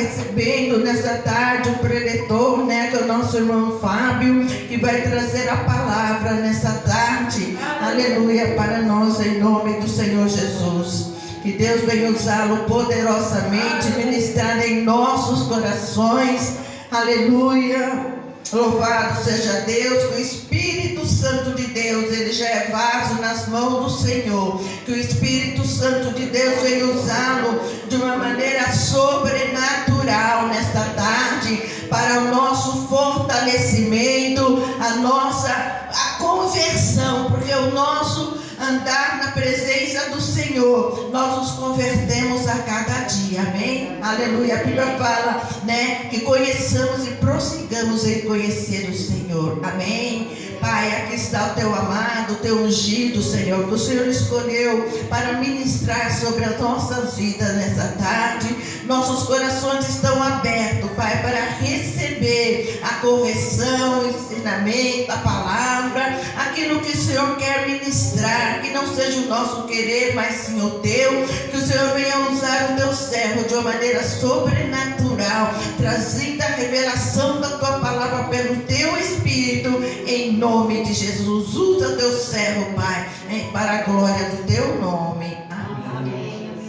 recebendo nessa tarde o preletor, né, que é o nosso irmão Fábio, que vai trazer a palavra nessa tarde, aleluia, para nós, em nome do Senhor Jesus. Que Deus venha usá-lo poderosamente, ministrar em nossos corações, aleluia. Louvado seja Deus, que o Espírito Santo de Deus, ele já é vaso nas mãos do Senhor, que o Espírito Santo de Deus venha usá-lo de uma maneira sobrenatural nesta tarde, para o nosso fortalecimento, a conversão, porque o nosso andar na presença do Senhor, nós nos convertemos a cada dia, amém? Aleluia. A Bíblia fala, né, que conheçamos e prossigamos em conhecer o Senhor, amém? Pai, aqui está o teu amado, o teu ungido, Senhor, que o Senhor escolheu para ministrar sobre as nossas vidas nessa tarde. Nossos corações estão abertos, Pai, para receber a correção, o ensinamento, a palavra, aquilo que o Senhor quer ministrar, que não seja o nosso querer, mas sim o teu, que o Senhor venha usar o teu servo de uma maneira sobrenatural, trazendo a revelação da tua palavra pelo teu Espírito, em nome de Jesus. Usa teu servo, Pai, para a glória do teu nome. Amém.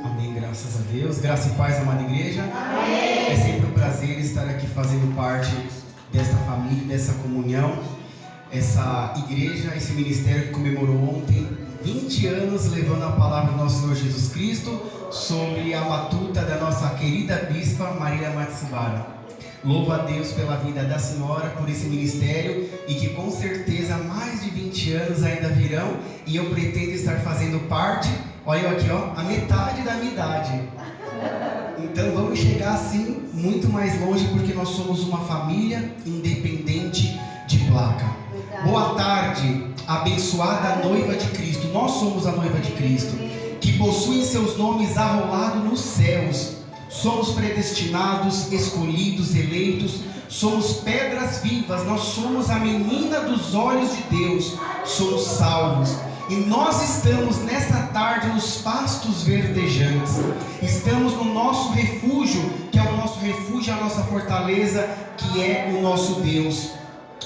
Amém, graças a Deus. Graça e paz, amada igreja. Amém. É sempre um prazer estar aqui fazendo parte dessa família, dessa comunhão. Essa igreja, esse ministério que comemorou ontem 20 anos levando a palavra do nosso Senhor Jesus Cristo, sobre a batuta da nossa querida bispa Marília Matsubara. Louvo a Deus pela vida da senhora, por esse ministério, e que com certeza mais de 20 anos ainda virão, e eu pretendo estar fazendo parte, olha eu aqui, ó, a metade da minha idade. Então vamos chegar assim muito mais longe, porque nós somos uma família independente de placa. Boa tarde, abençoada noiva de Cristo. Nós somos a noiva de Cristo, que possui seus nomes arrolados nos céus. Somos predestinados, escolhidos, eleitos. Somos pedras vivas. Nós somos a menina dos olhos de Deus. Somos salvos. E nós estamos nessa tarde nos pastos verdejantes. Estamos no nosso refúgio, que é o nosso refúgio, a nossa fortaleza, que é o nosso Deus.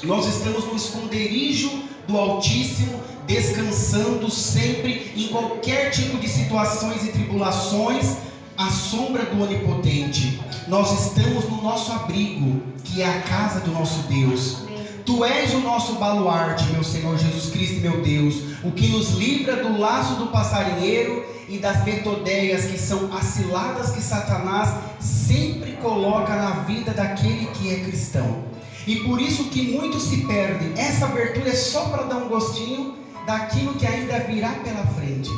Nós estamos no esconderijo do Altíssimo, descansando sempre em qualquer tipo de situações e tribulações, à sombra do Onipotente. Nós estamos no nosso abrigo, que é a casa do nosso Deus. Tu és o nosso baluarte, meu Senhor Jesus Cristo, meu Deus, o que nos livra do laço do passarinheiro e das metodeias, que são as ciladas que Satanás sempre coloca na vida daquele que é cristão. E por isso que muitos se perdem. Essa abertura é só para dar um gostinho daquilo que ainda virá pela frente.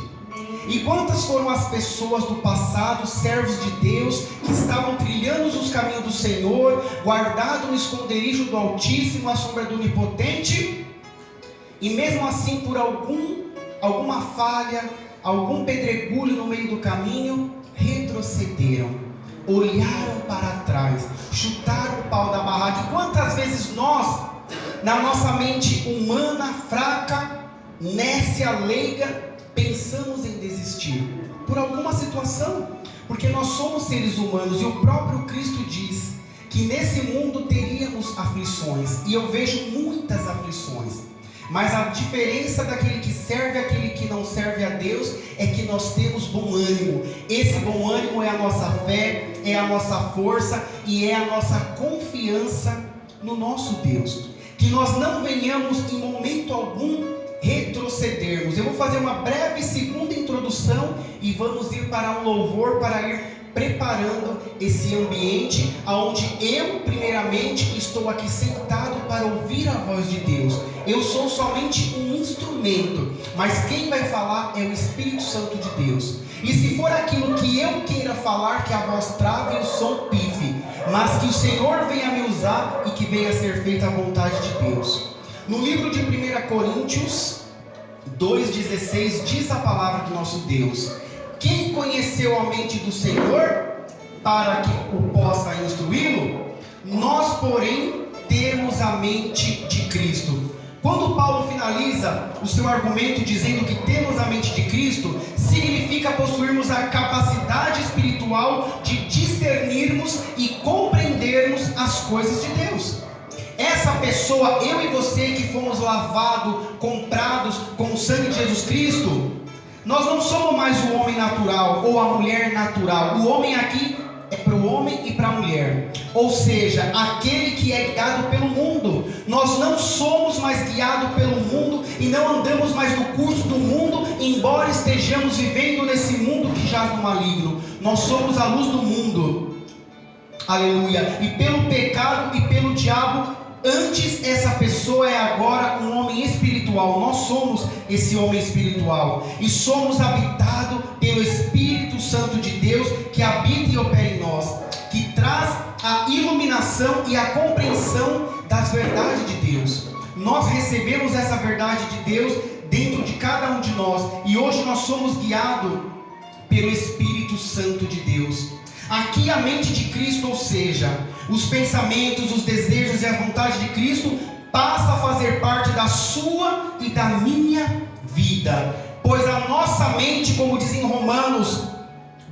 E quantas foram as pessoas do passado, servos de Deus, que estavam trilhando os caminhos do Senhor, guardados no esconderijo do Altíssimo, à sombra do Onipotente, e mesmo assim por alguma falha, algum pedregulho no meio do caminho, retrocederam, olharam para trás, chutaram o pau da barraca. E quantas vezes nós, na nossa mente humana, fraca, nécia, leiga, pensamos em desistir por alguma situação, porque nós somos seres humanos, e o próprio Cristo diz que nesse mundo teríamos aflições, e eu vejo muitas aflições, mas a diferença daquele que serve e aquele que não serve a Deus é que nós temos bom ânimo. Esse bom ânimo é a nossa fé, é a nossa força e é a nossa confiança no nosso Deus. Que nós não venhamos em momento algum retrocedermos. Eu vou fazer uma breve segunda introdução e vamos ir para um louvor, para ir preparando esse ambiente onde eu primeiramente estou aqui sentado para ouvir a voz de Deus. Eu sou somente um instrumento, mas quem vai falar é o Espírito Santo de Deus. E se for aquilo que eu queira falar, que a voz trave e o som pife, mas que o Senhor venha me usar e que venha ser feita a vontade de Deus. No livro de 1 Coríntios 2,16 diz a palavra do nosso Deus: quem conheceu a mente do Senhor para que o possa instruí-lo? Nós, porém, temos a mente de Cristo. Quando Paulo finaliza o seu argumento dizendo que temos a mente de Cristo, significa possuirmos a capacidade espiritual de discernirmos e compreendermos as coisas de Deus. Essa pessoa, eu e você que fomos lavados, comprados com o sangue de Jesus Cristo, nós não somos mais o homem natural ou a mulher natural. O homem aqui é para o homem e para a mulher, ou seja, aquele que é guiado pelo mundo. Nós não somos mais guiados pelo mundo e não andamos mais no curso do mundo, embora estejamos vivendo nesse mundo que jaz no maligno. Nós somos a luz do mundo, aleluia, e pelo pecado e pelo diabo, antes essa pessoa é agora um homem espiritual. Nós somos esse homem espiritual e somos habitados pelo Espírito Santo de Deus, que habita e opera em nós, que traz a iluminação e a compreensão das verdades de Deus. Nós recebemos essa verdade de Deus dentro de cada um de nós, e hoje nós somos guiados pelo Espírito Santo de Deus. Aqui a mente de Cristo, ou seja, os pensamentos, os desejos e a vontade de Cristo passa a fazer parte da sua e da minha vida. Pois a nossa mente, como diz em Romanos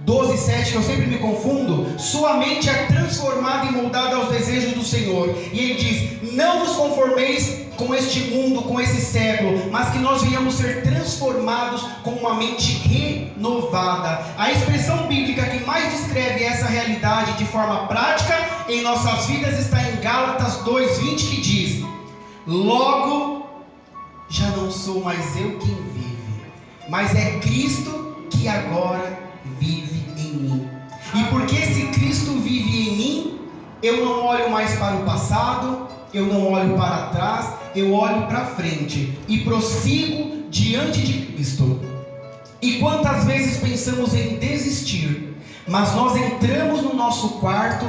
12:7, que eu sempre me confundo, sua mente é transformada e moldada aos desejos do Senhor. E ele diz: não vos conformeis com este mundo, com esse século, mas que nós venhamos ser transformados com uma mente renovada. A expressão bíblica que mais descreve essa realidade de forma prática em nossas vidas está em Gálatas 2:20, que diz: logo já não sou mais eu quem vive, mas é Cristo que agora vive em mim. E porque esse Cristo vive em mim, eu não olho mais para o passado, eu não olho para trás, eu olho para frente e prossigo diante de Cristo. E quantas vezes pensamos em desistir, mas nós entramos no nosso quarto,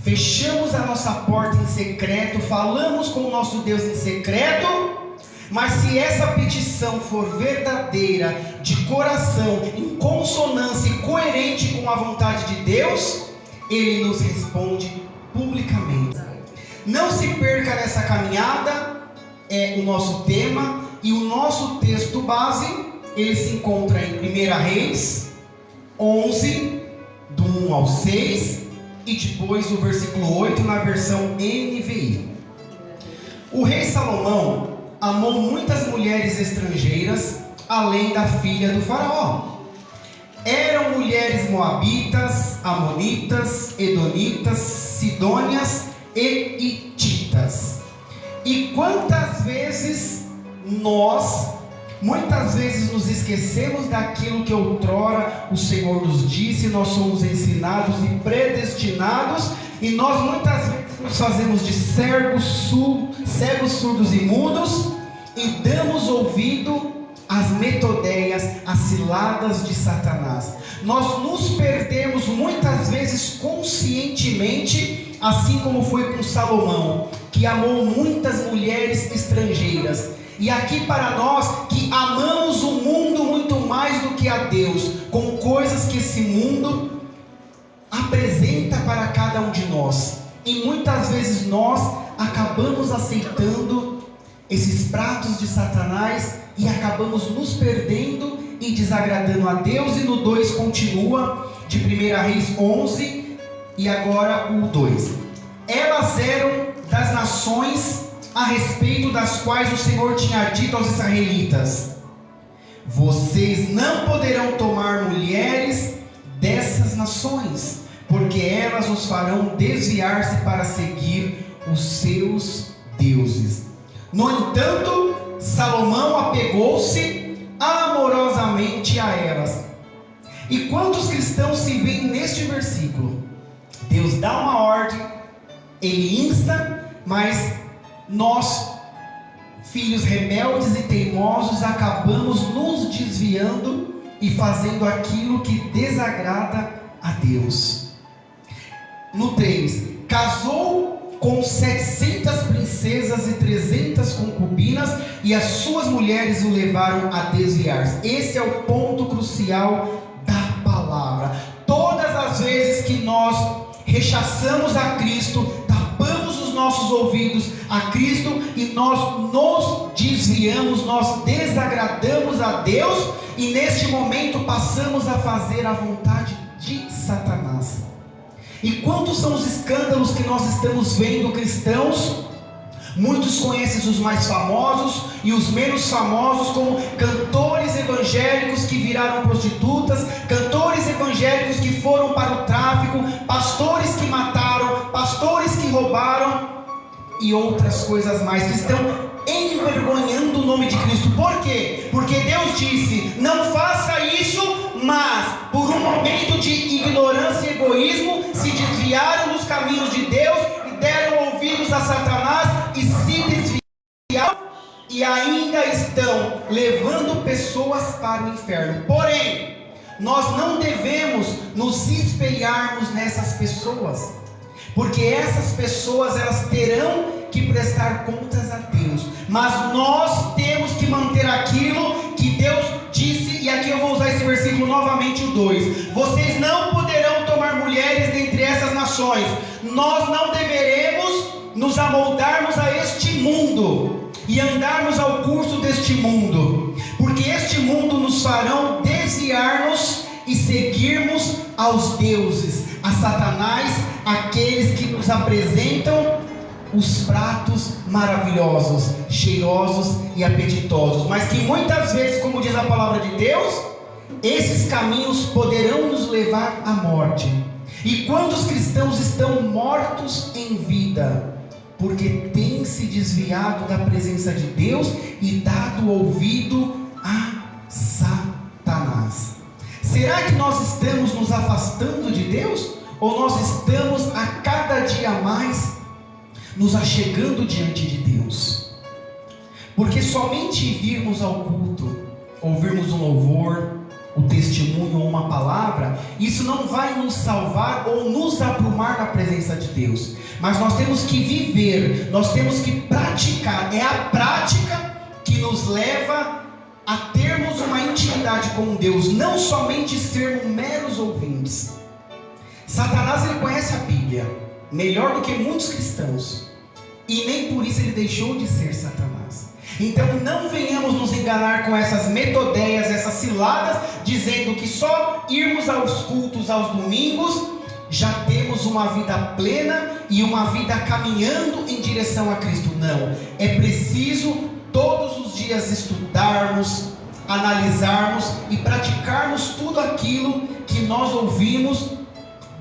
fechamos a nossa porta em secreto, falamos com o nosso Deus em secreto, mas se essa petição for verdadeira, de coração, em consonância e coerente com a vontade de Deus, Ele nos responde publicamente. Não se perca nessa caminhada, é o nosso tema, e o nosso texto base, ele se encontra em 1 Reis 11, do 1 ao 6, e depois o versículo 8 na versão NVI. O rei Salomão amou muitas mulheres estrangeiras, além da filha do faraó. Eram mulheres moabitas, amonitas, edonitas, sidônias e hititas. E quantas vezes muitas vezes nos esquecemos daquilo que outrora o Senhor nos disse. Nós somos ensinados e predestinados, e nós muitas vezes nos fazemos de cegos, surdos e mudos, e damos ouvido às metodeias, às ciladas de Satanás. Nós nos perdemos muitas vezes conscientemente, assim como foi com Salomão, que amou muitas mulheres estrangeiras. E aqui para nós, que amamos o mundo muito mais do que a Deus, com coisas que esse mundo apresenta para cada um de nós. E muitas vezes nós acabamos aceitando esses pratos de Satanás e acabamos nos perdendo e desagradando a Deus. E no 2 continua, de 1 Reis 11, e agora o 2. Elas eram das nações a respeito das quais o Senhor tinha dito aos israelitas: vocês não poderão tomar mulheres dessas nações, porque elas os farão desviar-se para seguir os seus deuses. No entanto, Salomão apegou-se amorosamente a elas. E quantos cristãos se veem neste versículo? Deus dá uma ordem, Ele insta, mas nós, filhos rebeldes e teimosos, acabamos nos desviando e fazendo aquilo que desagrada a Deus. No 3, casou com 700 princesas e 300 concubinas, e as suas mulheres o levaram a desviar-se. Esse é o ponto crucial da palavra. Todas as vezes que nós rechaçamos a Cristo, tapamos os os nossos ouvidos a Cristo e nós nos desviamos, nós desagradamos a Deus e neste momento passamos a fazer a vontade de Satanás. E quantos são os escândalos que nós estamos vendo cristãos? Muitos conhecem os mais famosos e os menos famosos, como cantores evangélicos que viraram prostitutas, cantores evangélicos que foram para o tráfico, pastores que mataram, pastores que roubaram e outras coisas mais, que estão envergonhando o nome de Cristo. Por quê? Porque Deus disse: não faça isso, mas por um momento de ignorância e egoísmo se desviaram dos caminhos de Deus e deram ouvidos a Satanás e se desviaram e ainda estão levando pessoas para o inferno. Porém, nós não devemos nos espelharmos nessas pessoas, porque essas pessoas elas terão que prestar contas a Deus, mas nós temos que manter aquilo que Deus disse. E aqui eu vou usar esse versículo novamente, o 2: vocês não poderão tomar mulheres dentre essas nações. Nós não deveremos nos amoldarmos a este mundo e andarmos ao curso deste mundo, porque este mundo nos farão desviar-nos e seguirmos aos deuses, a Satanás, aqueles que nos apresentam os pratos maravilhosos, cheirosos e apetitosos, mas que muitas vezes, como diz a palavra de Deus, esses caminhos poderão nos levar à morte. E quantos cristãos estão mortos em vida, porque têm se desviado da presença de Deus e dado ouvido a Satanás? Será que nós estamos nos afastando de Deus? Ou nós estamos a cada dia mais nos achegando diante de Deus? Porque somente virmos ao culto, ouvirmos um louvor, o testemunho ou uma palavra, isso não vai nos salvar ou nos aprumar na presença de Deus. Mas nós temos que viver, nós temos que praticar. É a prática que nos leva a termos uma intimidade com Deus, não somente sermos meros ouvintes. Satanás, ele conhece a Bíblia melhor do que muitos cristãos, e nem por isso ele deixou de ser Satanás. Então não venhamos nos enganar com essas metodeias, essas ciladas, dizendo que só irmos aos cultos aos domingos já temos uma vida plena e uma vida caminhando em direção a Cristo. Não, é preciso todos os dias estudarmos, analisarmos e praticarmos tudo aquilo que nós ouvimos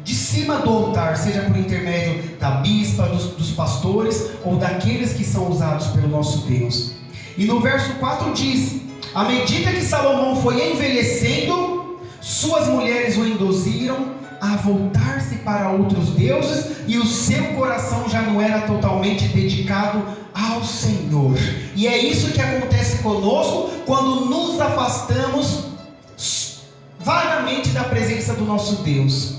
de cima do altar, seja por intermédio da bispa, dos pastores ou daqueles que são usados pelo nosso Deus. E no verso 4 diz: à medida que Salomão foi envelhecendo, suas mulheres o induziram a voltar-se para outros deuses, e o seu coração já não era totalmente dedicado ao Senhor. E é isso que acontece conosco quando nos afastamos vagamente da presença do nosso Deus.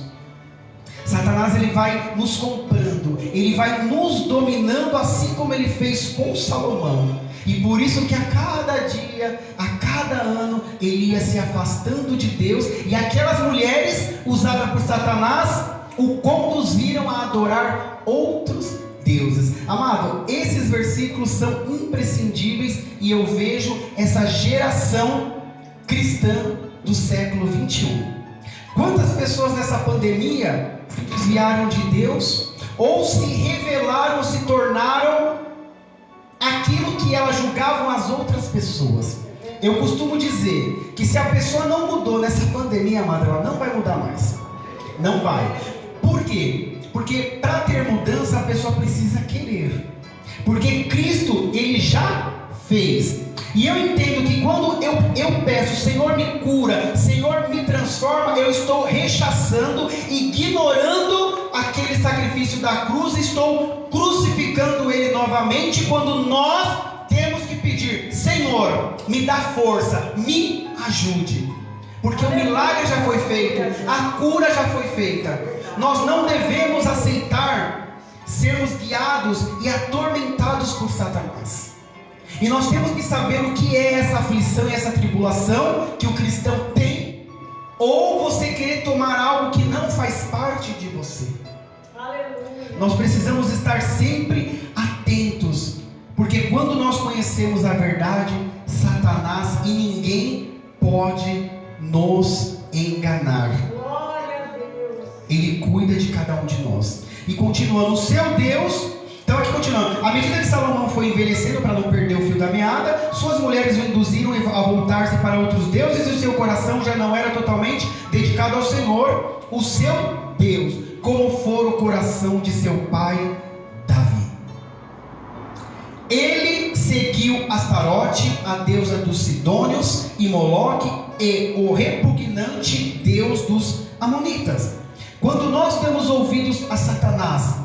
Satanás, ele vai nos comprando, ele vai nos dominando, assim como ele fez com Salomão. E por isso que a cada dia, a cada ano, ele ia se afastando de Deus, e aquelas mulheres usadas por Satanás o conduziram a adorar outros deuses. Amado, esses versículos são imprescindíveis, e eu vejo essa geração cristã do século 21. Quantas pessoas nessa pandemia se desviaram de Deus, ou se revelaram, se tornaram aquilo que elas julgavam as outras pessoas? Eu costumo dizer que se a pessoa não mudou nessa pandemia, amada, ela não vai mudar mais. Não vai. Por quê? Porque para ter mudança a pessoa precisa querer. Porque Cristo, ele já fez. E eu entendo que quando eu peço, Senhor me cura, Senhor me transforma, eu estou rechaçando, ignorando aquele sacrifício da cruz, estou crucificando ele novamente, quando nós temos que pedir: Senhor, me dá força, me ajude. Porque o milagre já foi feito, a cura já foi feita. Nós não devemos aceitar sermos guiados e atormentados por Satanás. E nós temos que saber o que é essa aflição e essa tribulação que o cristão tem, ou você querer tomar algo que não faz parte de você. Aleluia. Nós precisamos estar sempre verdade, Satanás e ninguém pode nos enganar. Ele cuida de cada um de nós. E continuando, o seu Deus. Então aqui continuando, à medida que Salomão foi envelhecendo para não perder o fio da meada, suas mulheres o induziram a voltar-se para outros deuses, e o seu coração já não era totalmente dedicado ao Senhor, o seu Deus, como for o coração de seu pai Davi. Ele seguiu Astarote, a deusa dos Sidônios, e Moloque, e o repugnante deus dos Amonitas. Quando nós damos ouvidos a Satanás,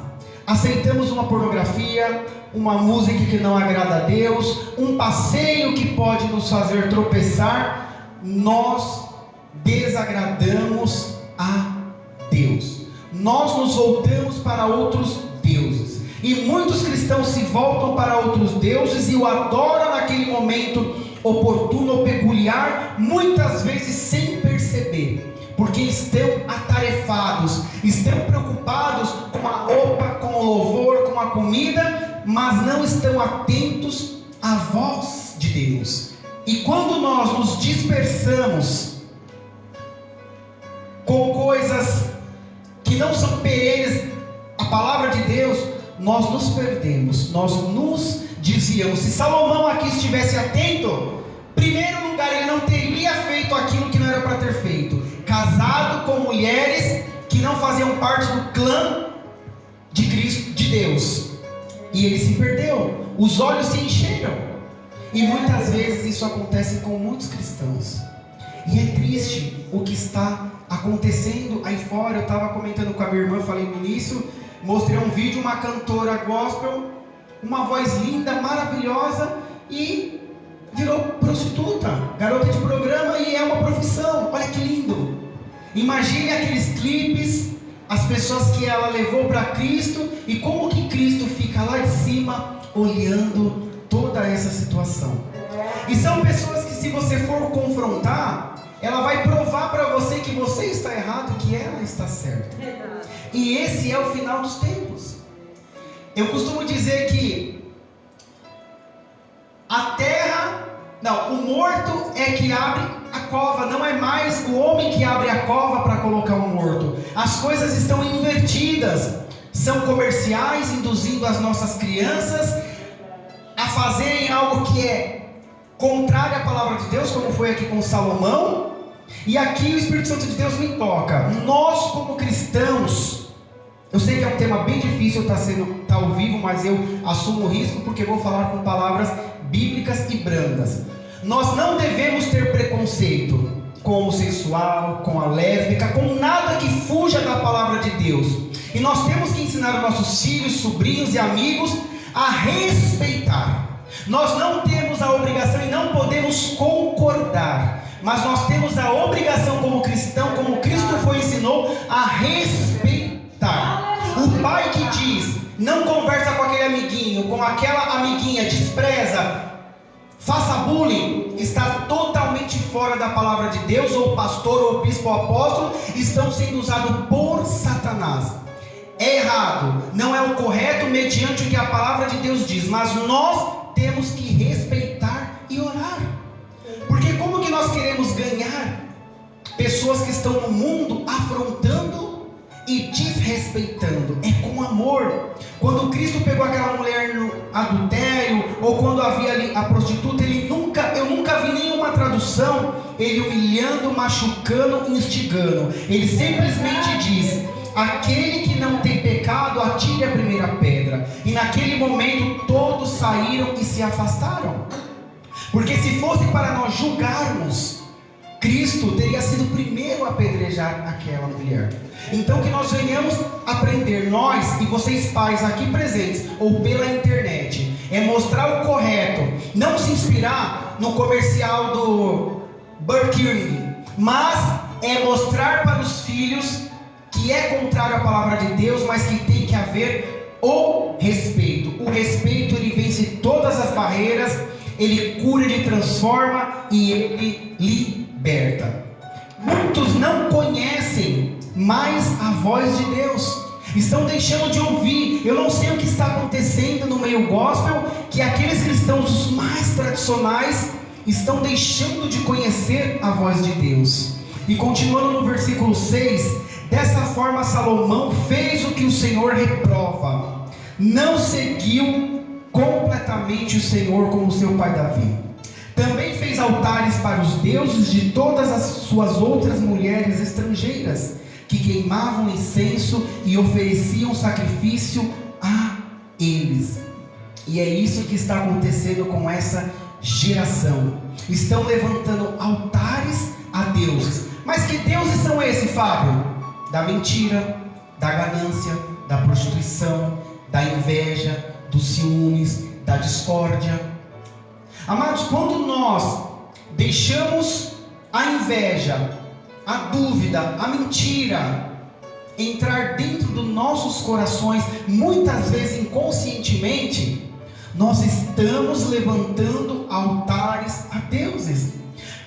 aceitamos uma pornografia, uma música que não agrada a Deus, um passeio que pode nos fazer tropeçar, nós desagradamos a Deus. Nós nos voltamos para outros deuses. E muitos cristãos se voltam para outros deuses e o adoram naquele momento oportuno ou peculiar, muitas vezes sem perceber. Porque estão atarefados, estão preocupados com a roupa, com o louvor, com a comida, mas não estão atentos à voz de Deus. E quando nós nos dispersamos com coisas que não são perenes, a palavra de Deus, nós nos perdemos, nós nos desviamos. Se Salomão aqui estivesse atento, em primeiro lugar, ele não teria feito aquilo que não era para ter feito. Casado com mulheres que não faziam parte do clã de Cristo, de Deus. E ele se perdeu. Os olhos se encheram. E muitas vezes isso acontece com muitos cristãos. E é triste o que está acontecendo aí fora. Eu estava comentando com a minha irmã, falei no início, mostrei um vídeo, uma cantora gospel, uma voz linda, maravilhosa, e virou prostituta, garota de programa, e é uma profissão. Olha que lindo. Imagine aqueles clipes, as pessoas que ela levou para Cristo, e como que Cristo fica lá de cima olhando toda essa situação. E são pessoas que, se você for confrontar, ela vai provar para você que você está errado e que ela está certa. E esse é o final dos tempos. Eu costumo dizer que o morto é que abre a cova, não é mais o homem que abre a cova para colocar um morto. As coisas estão invertidas. São comerciais, induzindo as nossas crianças a fazerem algo que é contrário à palavra de Deus, como foi aqui com Salomão. E aqui o Espírito Santo de Deus me toca. Nós, como cristãos, eu sei que é um tema bem difícil, tá ao vivo, mas eu assumo o risco porque vou falar com palavras bíblicas e brandas. Nós não devemos ter preconceito com o homossexual, com a lésbica, com nada que fuja da palavra de Deus. E nós temos que ensinar os nossos filhos, sobrinhos e amigos a respeitar. Nós não temos a obrigação e não podemos concordar, mas nós temos a obrigação como cristão, como Cristo ensinou, a respeitar. O pai que diz, não conversa com aquele amiguinho, com aquela amiguinha, despreza, faça bullying, está totalmente fora da palavra de Deus. Ou o pastor, ou o bispo, ou o apóstolo estão sendo usados por Satanás. É errado, não é o correto mediante o que a palavra de Deus diz, mas nós temos que respeitar e orar. Porque como que nós queremos ganhar pessoas que estão no mundo afrontando e desrespeitando? É com amor. Quando Cristo pegou aquela mulher no adultério, ou quando havia ali a prostituta, eu nunca vi nenhuma tradução ele humilhando, machucando, instigando. Ele simplesmente diz: aquele que não tem pecado, atire a primeira pedra. E naquele momento todos saíram e se afastaram. Porque se fosse para nós julgarmos, Cristo teria sido o primeiro a apedrejar aquela mulher. Então que nós venhamos aprender, nós e vocês pais aqui presentes, ou pela internet, é mostrar o correto. Não se inspirar no comercial do Burger King, mas é mostrar para os filhos que é contrário à palavra de Deus, mas que tem que haver o respeito. O respeito, ele vence todas as barreiras, ele cura, ele transforma e ele liberta. Muitos não conhecem mais a voz de Deus. estão deixando de ouvir. Eu não sei o que está acontecendo no meio gospel, que aqueles cristãos os mais tradicionais estão deixando de conhecer a voz de Deus. E continuando no versículo 6, dessa forma Salomão fez o que o Senhor reprova, não seguiu completamente o Senhor como seu pai Davi. Também fez altares para os deuses de todas as suas outras mulheres estrangeiras, que queimavam incenso e ofereciam sacrifício a eles. E é isso que está acontecendo com essa geração. Estão levantando altares a deuses. Mas que deuses são esses, Fábio? Da mentira, da ganância, da prostituição, da inveja, dos ciúmes, da discórdia. Amados, quando nós deixamos a inveja, a dúvida, a mentira entrar dentro dos nossos corações, muitas vezes inconscientemente, nós estamos levantando altares a deuses.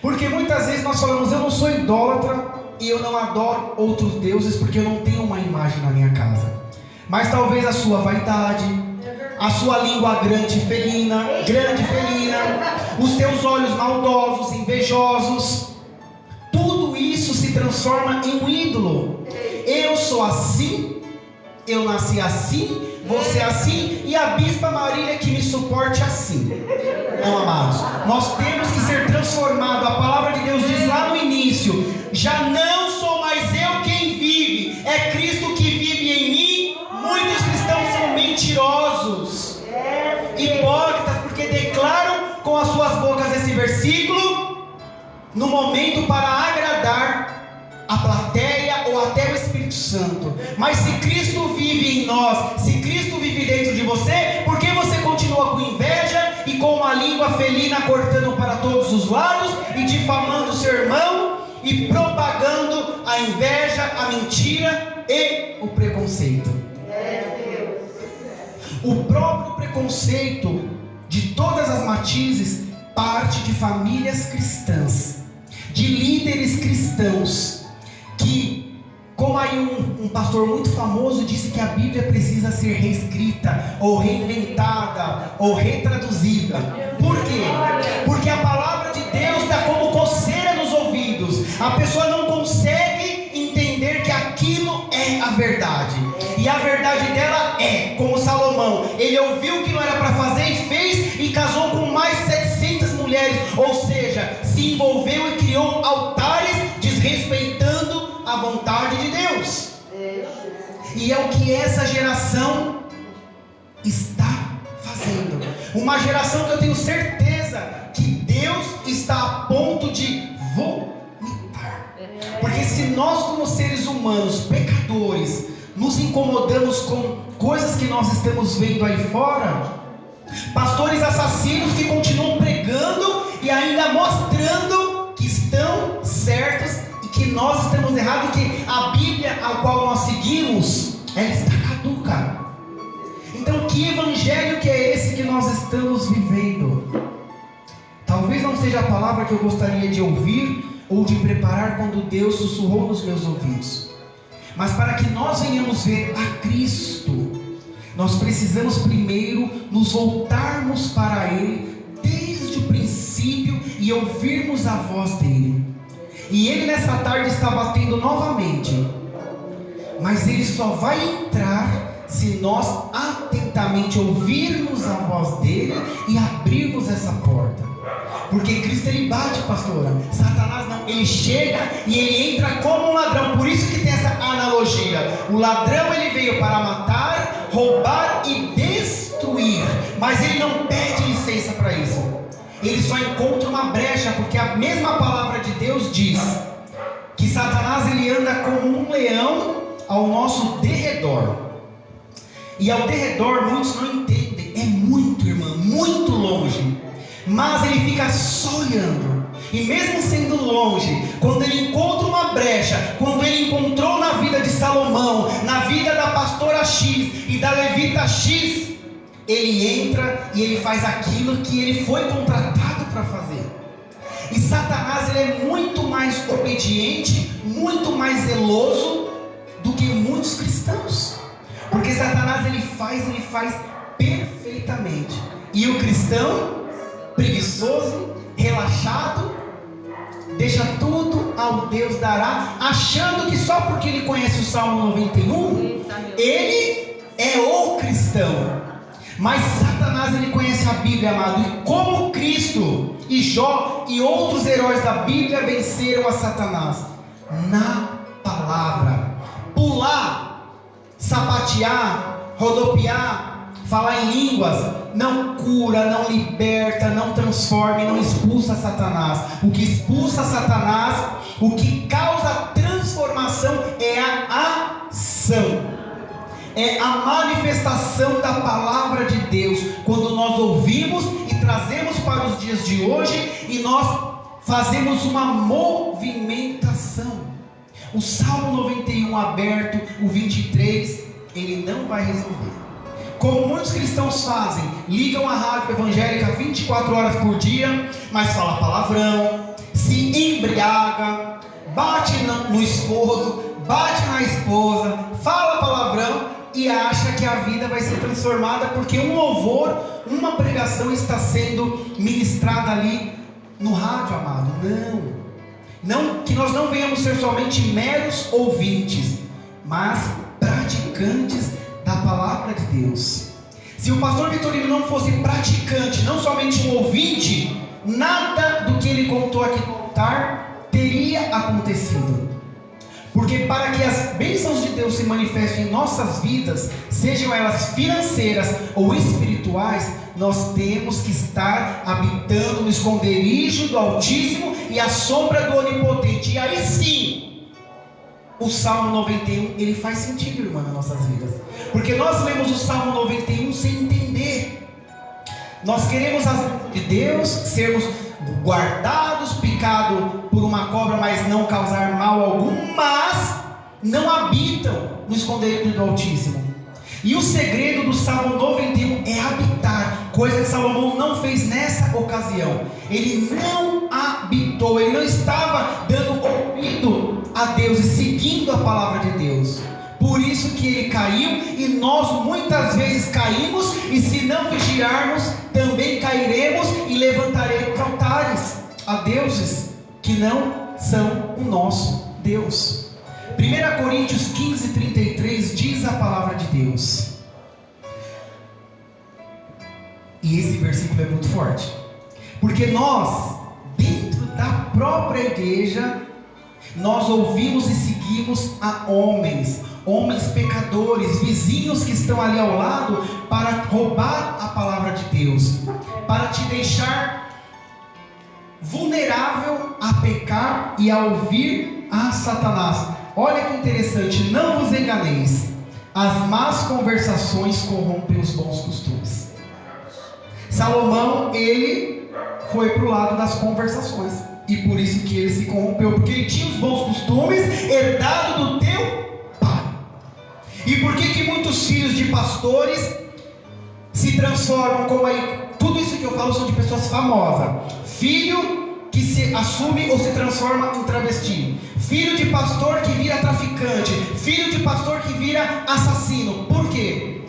Porque muitas vezes nós falamos: eu não sou idólatra e eu não adoro outros deuses porque eu não tenho uma imagem na minha casa. Mas talvez a sua vaidade, a sua língua grande e felina, os teus olhos maldosos, invejosos, tudo isso se transforma em um ídolo. Eu sou assim, eu nasci assim, você assim, e a Bispa Marília que me suporte assim. Não, amados, nós temos que ser transformados. A palavra de Deus diz lá no início: já não sou mais eu quem vive, é Cristo que vive em mim. Muitos cristãos são mentirosos, hipócritas, porque declaram com as suas bocas esse versículo no momento para agradar a plateia ou até o Espírito Santo. Mas se Cristo vive em nós, se Cristo vive dentro de você, por que você continua com inveja e com uma língua felina cortando para todos os lados e difamando o seu irmão e propagando a inveja, a mentira e o preconceito? O próprio preconceito de todas as matizes parte de famílias cristãs, de líderes cristãos, que, como aí um pastor muito famoso disse, que a Bíblia precisa ser reescrita, ou reinventada, ou retraduzida. Por quê? Porque a palavra de Deus está como coceira nos ouvidos. A pessoa não consegue entender que aquilo é a verdade. E a verdade dela é, como Salomão, ele ouviu que não era para fazer e fez, e casou com mais 700 mulheres, ou seja, se envolveu e criou altares desrespeitando a vontade de Deus. E é o que essa geração está fazendo. Uma geração que eu tenho certeza que Deus está a ponto de vomitar. Porque se nós, como seres humanos, pecadores, nos incomodamos com coisas que nós estamos vendo aí fora, pastores assassinos que continuam pregando e ainda mostrando que estão certos e que nós estamos errados, que a Bíblia a qual nós seguimos, ela está caduca. Então, que evangelho que é esse que nós estamos vivendo? Talvez não seja a palavra que eu gostaria de ouvir ou de preparar quando Deus sussurrou nos meus ouvidos. Mas para que nós venhamos ver a Cristo, nós precisamos primeiro nos voltarmos para Ele desde o princípio e ouvirmos a voz dEle. E Ele nessa tarde está batendo novamente, mas Ele só vai entrar se nós atentamente ouvirmos a voz dEle e abrirmos essa porta. Porque Cristo ele bate, pastora. Satanás não, ele chega e ele entra como um ladrão. Por isso que tem essa analogia. O ladrão ele veio para matar, roubar e destruir, mas ele não pede licença para isso. Ele só encontra uma brecha, porque a mesma palavra de Deus diz que Satanás ele anda como um leão ao nosso derredor. E ao derredor muitos não entendem. É muito, irmã, muito longe. Mas ele fica só olhando. E mesmo sendo longe, quando ele encontra uma brecha, quando ele encontrou na vida de Salomão, na vida da pastora X e da levita X, ele entra e ele faz aquilo que ele foi contratado para fazer. E Satanás ele é muito mais obediente, muito mais zeloso do que muitos cristãos. ele faz perfeitamente. E o cristão, preguiçoso, relaxado, deixa tudo ao Deus dará, achando que só porque ele conhece o Salmo 91, ele é o cristão. Mas Satanás, ele conhece a Bíblia, amado. E como Cristo e Jó e outros heróis da Bíblia venceram a Satanás? Na palavra. Pular, sapatear, rodopiar, falar em línguas não cura, não liberta, não transforma e não expulsa Satanás. O que expulsa Satanás, o que causa transformação é a ação, é a manifestação da palavra de Deus. Quando nós ouvimos e trazemos para os dias de hoje e nós fazemos uma movimentação. O Salmo 91 aberto, o 23, ele não vai resolver. Como muitos cristãos fazem, ligam a rádio evangélica 24 horas por dia, mas fala palavrão, se embriaga, bate no esposo, bate na esposa, fala palavrão e acha que a vida vai ser transformada porque um louvor, uma pregação está sendo ministrada ali no rádio, amado. Não, que nós não venhamos ser somente meros ouvintes, mas praticantes da palavra de Deus. Se o pastor Vitorino não fosse praticante, não somente um ouvinte, nada do que ele contou aqui no altar teria acontecido. Porque para que as bênçãos de Deus se manifestem em nossas vidas, sejam elas financeiras ou espirituais, nós temos que estar habitando no esconderijo do Altíssimo e à sombra do Onipotente. E aí sim, o Salmo 91, ele faz sentido, irmã, nas nossas vidas. Porque nós lemos o Salmo 91 sem entender. Nós queremos as bênçãos de Deus, sermos guardados, picados por uma cobra, mas não causar mal algum, mas não habitam no esconderijo do Altíssimo. E o segredo do Salmo 91 é habitar, coisa que Salomão não fez nessa ocasião. Ele não habitou, ele não estava dando ouvido a Deus e seguindo a palavra de Deus. Por isso que ele caiu, e nós muitas vezes caímos, e se não vigiarmos, também cairemos e levantaremos altares a deuses que não são o nosso Deus. 1 Coríntios 15:33 diz a palavra de Deus. E esse versículo é muito forte. Porque nós, dentro da própria igreja, nós ouvimos e seguimos a homens pecadores, vizinhos que estão ali ao lado, para roubar a palavra de Deus, para te deixar vulnerável a pecar e a ouvir a Satanás. Olha que interessante, não vos enganeis, as más conversações corrompem os bons costumes. Salomão, ele foi para o lado das conversações, e por isso que ele se corrompeu, porque ele tinha os bons costumes herdados do teu pai. E por que muitos filhos de pastores se transformam como aí? Tudo isso que eu falo são de pessoas famosas. Filho que se assume ou se transforma em travesti, filho de pastor que vira traficante, filho de pastor que vira assassino. Por quê?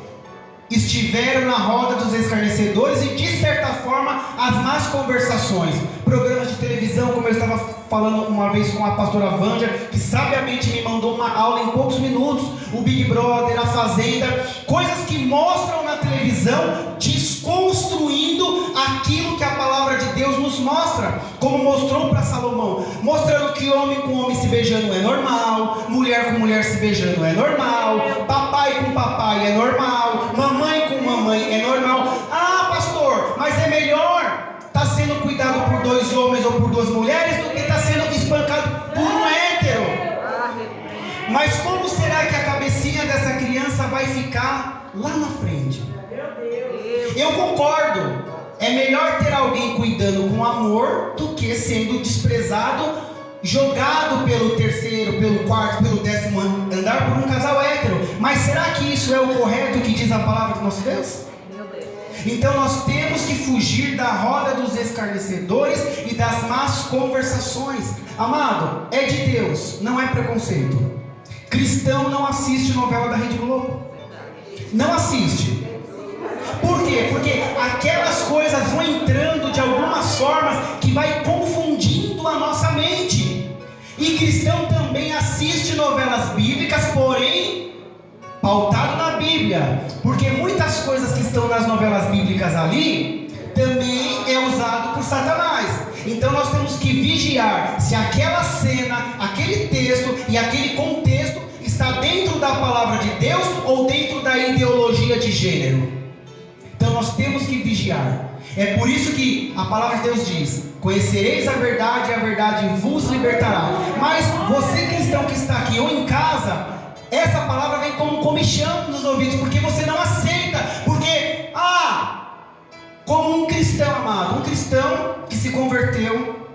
Estiveram na roda dos escarnecedores e, de certa forma, as más conversações. Programas de televisão, como eu estava falando uma vez com a pastora Vânia, que sabiamente me mandou uma aula em poucos minutos. O Big Brother, a Fazenda, coisas que mostram na televisão, desconstruindo aquilo que a palavra de Deus nos mostra, como mostrou para Salomão, mostrando que homem com homem se beijando é normal, mulher com mulher se beijando é normal, papai com papai é normal, mamãe com mamãe é normal. Ah, pastor, mas é melhor estar sendo cuidado por dois homens ou por duas mulheres do que estar sendo espancado por um hétero. Mas como será que a cabecinha dessa criança vai ficar lá na frente? Eu concordo, é melhor ter alguém cuidando com amor do que sendo desprezado, jogado pelo terceiro, pelo quarto, pelo 10º andar por um casal hétero. Mas será que isso é o correto que diz a palavra do nosso Deus? Então nós temos que fugir da roda dos escarnecedores e das más conversações. Amado, é de Deus, não é preconceito. Cristão não assiste novela da Rede Globo. não assiste. Por quê? Porque aquelas coisas vão entrando de algumas formas que vai confundindo a nossa mente. E cristão também assiste novelas bíblicas, porém pautado na Bíblia, porque muitas coisas que estão nas novelas bíblicas ali também é usado por Satanás. Então nós temos que vigiar se aquela cena, aquele texto e aquele contexto está dentro da palavra de Deus ou dentro da ideologia de gênero. Então nós temos que vigiar. É por isso que a palavra de Deus diz: conhecereis a verdade e a verdade vos libertará. Mas você cristão que está aqui ou em casa, essa palavra vem como um comichão nos ouvidos, porque você não aceita. Porque, como um cristão amado, um cristão que se converteu,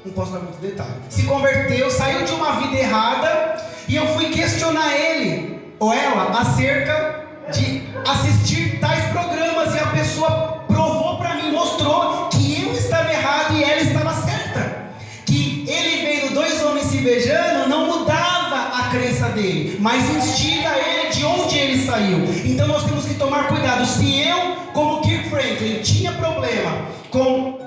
não posso dar muito detalhe, se converteu, saiu de uma vida errada, e eu fui questionar ele ou ela acerca de assistir tais programas, e a pessoa provou para mim, mostrou que eu estava errado e ela estava certa, que ele vendo dois homens se beijando não mudava a crença dele, mas instiga ele de onde ele saiu. Então nós temos que tomar cuidado. Se eu, como Kirk Franklin, tinha problema com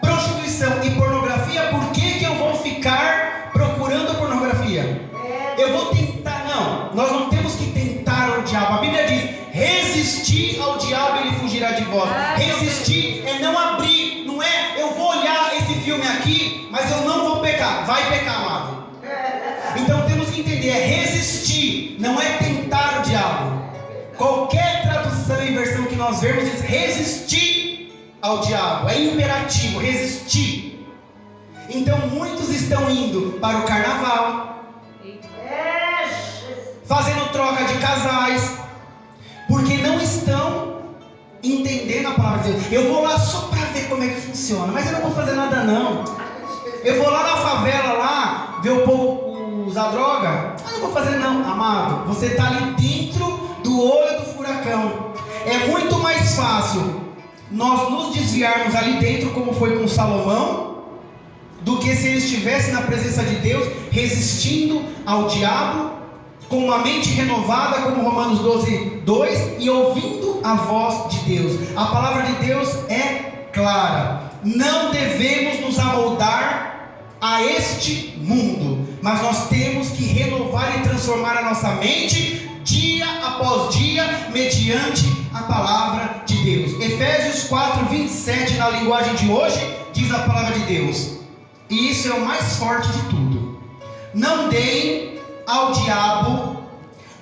prostituição e pornografia, por que eu vou ficar procurando pornografia? Eu vou tentar? Não, nós não temos que tentar o diabo. A Bíblia diz: resistir ao diabo, ele fugirá de vós. Resistir é não abrir, não é eu vou olhar esse filme aqui, mas eu não vou pecar. Vai pecar, amado. Então temos que entender, é resistir, não é tentar o diabo. Qualquer tradução e versão que nós vemos diz resistir ao diabo, é imperativo, resistir. Então muitos estão indo para o carnaval, fazendo troca de casais, porque não estão entendendo a palavra de Deus. Eu vou lá só para ver como é que funciona, mas eu não vou fazer nada não. Eu vou lá na favela lá, ver o povo usar droga. Não vou fazer não, amado. Você está ali dentro do olho do furacão. É muito mais fácil nós nos desviarmos ali dentro, como foi com Salomão, do que se ele estivesse na presença de Deus, resistindo ao diabo, com uma mente renovada, como Romanos 12:2, e ouvindo a voz de Deus. A palavra de Deus é clara: não devemos nos amoldar a este mundo, mas nós temos que renovar e transformar a nossa mente dia após dia, mediante a palavra de Deus. Efésios 4:27, na linguagem de hoje, diz a palavra de Deus, e isso é o mais forte de tudo: não deem ao diabo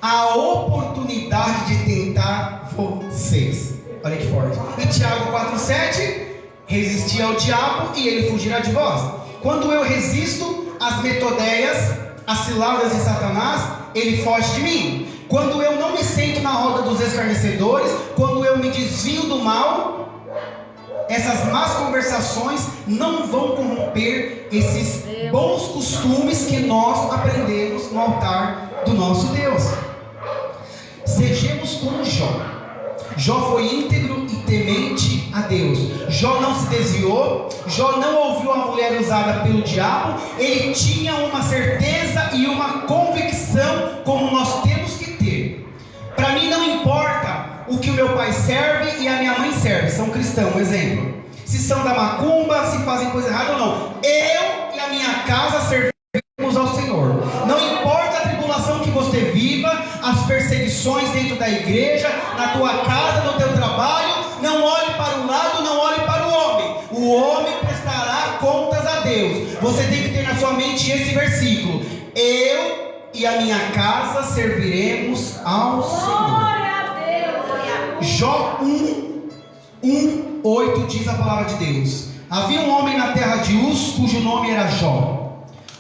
a oportunidade de tentar vocês. Olha que forte. E Tiago 4:7, resistir ao diabo e ele fugirá de vós. Quando eu resisto às metodeias, às ciladas de Satanás, ele foge de mim. Quando eu não me sento na roda dos escarnecedores, quando eu me desvio do mal, essas más conversações não vão corromper esses bons costumes que nós aprendemos no altar do nosso Deus. Sejamos como Jó. Jó foi íntegro e temente a Deus. Jó não se desviou. Jó não ouviu a mulher usada pelo diabo. Ele tinha uma certeza e uma convicção, como nós temos que ter. Para mim não importa o que o meu pai serve e a minha mãe serve, são cristãos, exemplo. Se são da macumba, se fazem coisa errada ou não. Eu e a minha casa servimos ao Senhor. Não importa a tribulação que você viva, as perseguições dentro da igreja, na tua casa, no teu trabalho, não olhe para um lado, não olhe para o homem. O homem prestará contas a Deus. Você tem que ter na sua mente esse versículo: eu e a minha casa serviremos ao Senhor. Jó 1:8 diz a palavra de Deus: havia um homem na terra de Uz, cujo nome era Jó,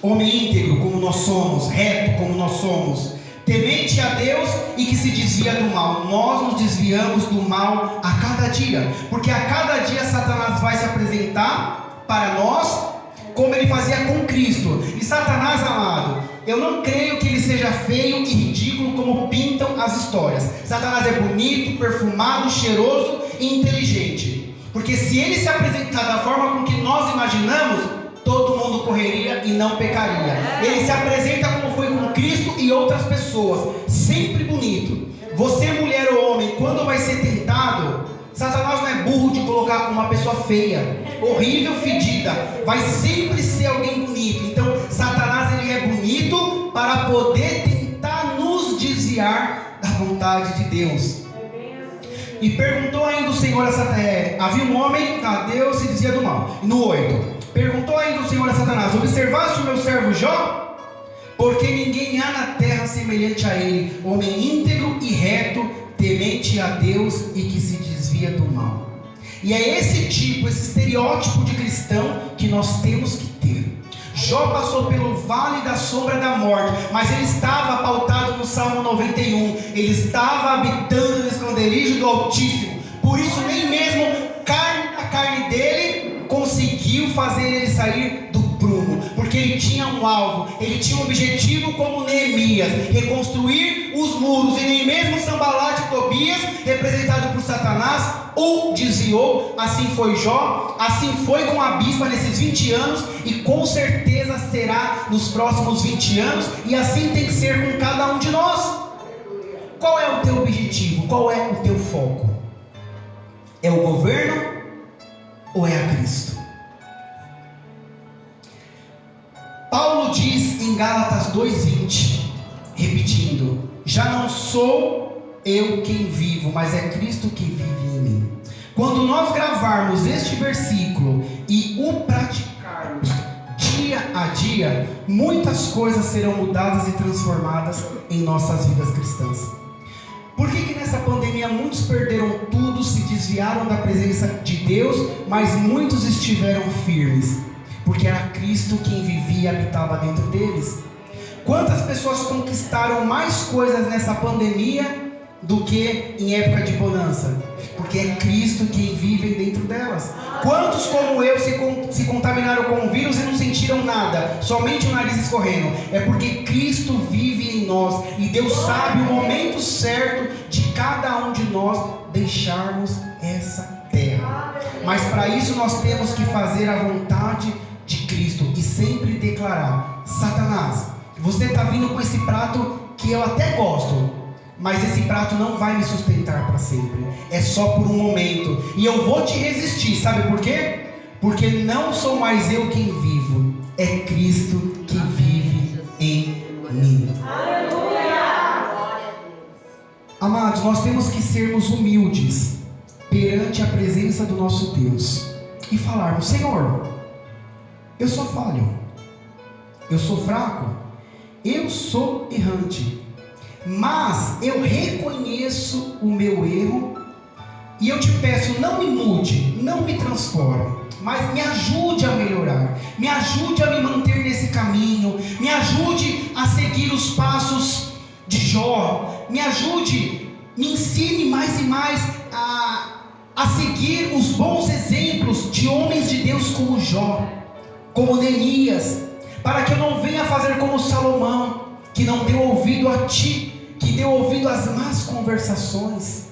homem íntegro como nós somos, reto como nós somos, temente a Deus e que se desvia do mal. Nós nos desviamos do mal a cada dia, porque a cada dia Satanás vai se apresentar para nós, como ele fazia com Cristo. E Satanás, amado, eu não creio que ele seja feio e ridículo como pintam as histórias. Satanás é bonito, perfumado, cheiroso e inteligente, porque se ele se apresentar da forma com que nós imaginamos, todo mundo correria e não pecaria. Ele se apresenta como foi com Cristo e outras pessoas, sempre bonito. colocar uma pessoa feia, horrível, fedida. Vai sempre ser alguém bonito. Então, Satanás, ele é bonito para poder tentar nos desviar da vontade de Deus. E perguntou ainda o Senhor a Satanás, havia um homem, Deus se dizia do mal. No 8, perguntou ainda o Senhor a Satanás: observaste o meu servo Jó? Porque ninguém há na terra semelhante a ele, homem íntegro e reto, temente a Deus e que se desvia do mal. E é esse tipo, esse estereótipo de cristão que nós temos que ter. Jó passou pelo vale da sombra da morte, mas ele estava pautado no Salmo 91. Ele estava habitando no esconderijo do Altíssimo. Por isso nem mesmo a carne dele conseguiu fazer ele sair do prumo, porque ele tinha um alvo, ele tinha um objetivo, como Neemias, reconstruir os muros. E nem mesmo Sanbalat e Tobias, representado por Satanás, o desviou. Assim foi Jó, assim foi com a bispa nesses 20 anos, e com certeza será nos próximos 20 anos, e assim tem que ser com cada um de nós. Qual é o teu objetivo? Qual é o teu foco? É o governo ou é a Cristo? Paulo diz em Gálatas 2:20, repetindo: já não sou eu quem vivo, mas é Cristo que vive em mim. Quando nós gravarmos este versículo e o praticarmos dia a dia, muitas coisas serão mudadas e transformadas em nossas vidas cristãs. Por que nessa pandemia muitos perderam tudo, se desviaram da presença de Deus, mas muitos estiveram firmes? Porque era Cristo quem vivia e habitava dentro deles. Quantas pessoas conquistaram mais coisas nessa pandemia do que em época de bonança? Porque é Cristo quem vive dentro delas. Quantos como eu se contaminaram com o vírus e não sentiram nada, somente o nariz escorrendo? É porque Cristo vive em nós, e Deus sabe o momento certo de cada um de nós deixarmos essa terra. Mas para isso nós temos que fazer a vontade de Cristo e sempre declarar: Satanás, você está vindo com esse prato que eu até gosto, mas esse prato não vai me sustentar para sempre, é só por um momento, e eu vou te resistir. Sabe por quê? Porque não sou mais eu quem vivo, é Cristo que vive em mim. Amados, nós temos que sermos humildes perante a presença do nosso Deus e falarmos: Senhor, eu sou falho, eu sou fraco, eu sou errante, mas eu reconheço o meu erro e eu te peço: não me mude, não me transforme, mas me ajude a melhorar, me ajude a me manter nesse caminho, me ajude a seguir os passos de Jó, me ajude, me ensine mais e mais a seguir os bons exemplos de homens de Deus como Jó, como Neemias, para que eu não venha fazer como Salomão, que não deu ouvido a ti, que deu ouvido às más conversações.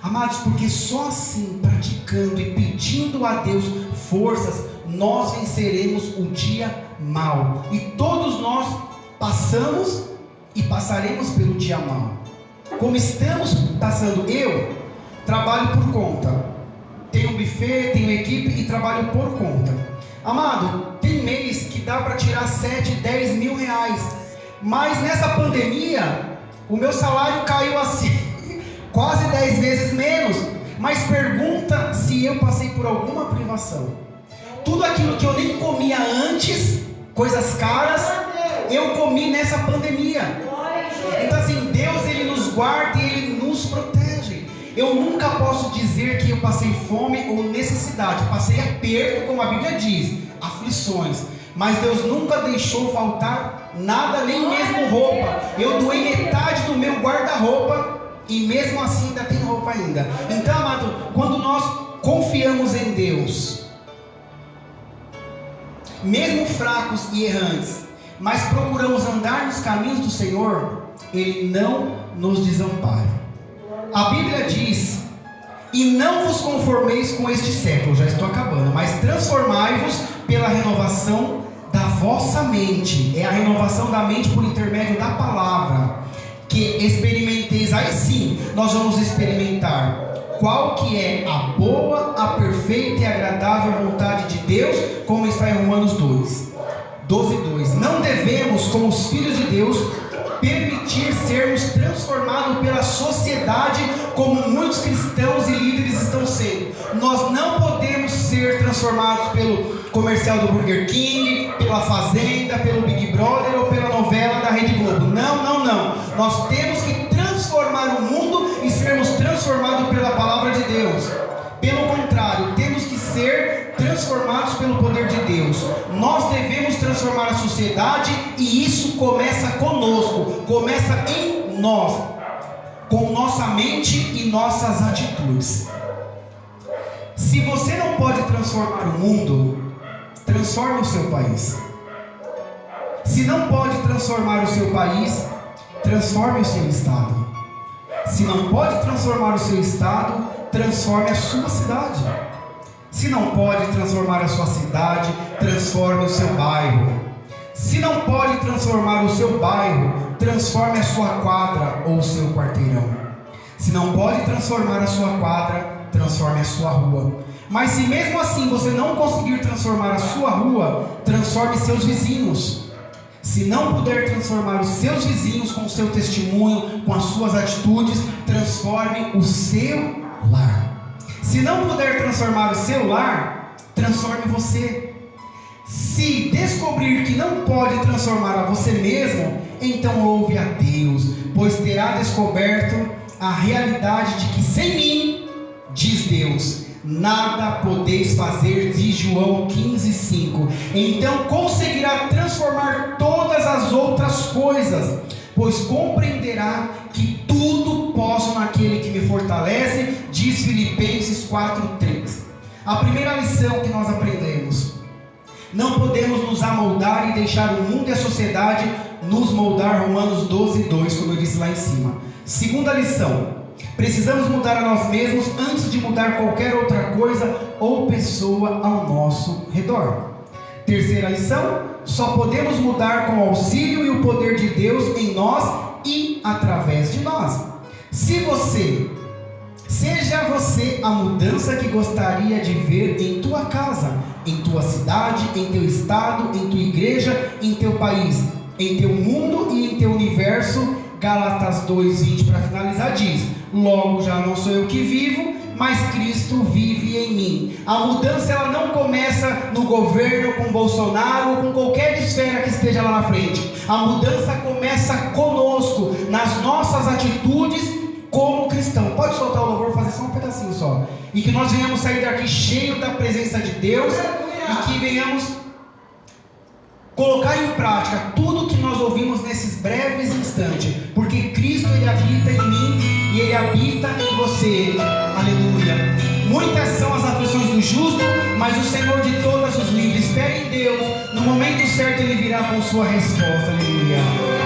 Amados, porque só assim, praticando e pedindo a Deus forças, nós venceremos o dia mau. E todos nós passamos e passaremos pelo dia mau. Como estamos passando, eu trabalho por conta, tenho um buffet, tenho equipe e trabalho por conta. Amado, tem mês que dá para tirar 7, 10 mil reais, mas nessa pandemia o meu salário caiu assim quase 10 vezes menos. Mas pergunta se eu passei por alguma privação. Tudo aquilo que eu nem comia antes, coisas caras, eu comi nessa pandemia. Então assim, Deus, Ele nos guarda e Ele nos protege. Eu nunca posso dizer que eu passei fome ou necessidade, passei aperto, como a Bíblia diz, aflições, mas Deus nunca deixou faltar nada, nem mesmo roupa. Eu doei metade do meu guarda-roupa e mesmo assim ainda tem roupa ainda. Então, amado, quando nós confiamos em Deus, mesmo fracos e errantes, mas procuramos andar nos caminhos do Senhor, Ele não nos desampara. A Bíblia diz: e não vos conformeis com este século, já estou acabando, mas transformai-vos pela renovação da vossa mente. É a renovação da mente por intermédio da palavra, que experimenteis aí sim nós vamos experimentar qual que é a boa, a perfeita e agradável vontade de Deus, como está em Romanos 12:2. Não devemos, como os filhos de Deus, permitir sermos transformados pela sociedade, como muitos cristãos e líderes estão sendo. Nós não podemos ser transformados pelo comercial do Burger King, pela Fazenda, pelo Big Brother ou pela novela da Rede Globo. Não. Nós temos que transformar o mundo e sermos transformados pela palavra de Deus. Pelo contrário, temos que ser transformados pelo poder de Deus. Nós devemos transformar a sociedade, e isso começa conosco, começa em nós, com nossa mente e nossas atitudes. Se você não pode transformar o mundo, transforme o seu país. Se não pode transformar o seu país, transforme o seu estado. Se não pode transformar o seu estado, transforme a sua cidade. Se não pode transformar a sua cidade, transforme o seu bairro. Se não pode transformar o seu bairro, transforme a sua quadra ou o seu quarteirão. Se não pode transformar a sua quadra, transforme a sua rua. Mas se mesmo assim você não conseguir transformar a sua rua, transforme seus vizinhos. Se não puder transformar os seus vizinhos com o seu testemunho, com as suas atitudes, transforme o seu lar. Se não puder transformar o seu lar, transforme você. Se descobrir que não pode transformar a você mesmo, então louve a Deus, pois terá descoberto a realidade de que sem mim, diz Deus, nada podeis fazer, diz João 15:5. Então conseguirá transformar todas as outras coisas, pois compreenderá que tudo posso naquele que me fortalece, diz Filipenses 4:3. A primeira lição que nós aprendemos: não podemos nos amoldar e deixar o mundo e a sociedade nos moldar, Romanos 12:2, como eu disse lá em cima. Segunda lição: precisamos mudar a nós mesmos antes de mudar qualquer outra coisa ou pessoa ao nosso redor. Terceira lição: só podemos mudar com o auxílio e o poder de Deus em nós e através de nós. Seja você a mudança que gostaria de ver em tua casa, em tua cidade, em teu estado, em tua igreja, em teu país, em teu mundo e em teu universo. Gálatas 2:20, para finalizar, diz: logo já não sou eu que vivo, mas Cristo vive em mim. A mudança, ela não começa no governo, com Bolsonaro ou com qualquer esfera que esteja lá na frente. A mudança começa conosco, nas nossas atitudes como cristão. Pode soltar o louvor, fazer só um pedacinho só. E que nós venhamos sair daqui cheio da presença de Deus, e que venhamos colocar em prática tudo que nós ouvimos nesses breves instantes, porque Cristo, Ele habita em mim e Ele habita em você. Aleluia. Muitas são as aflições do justo, mas o Senhor de todas os livra. Espere em Deus, no momento certo Ele virá com sua resposta. Aleluia.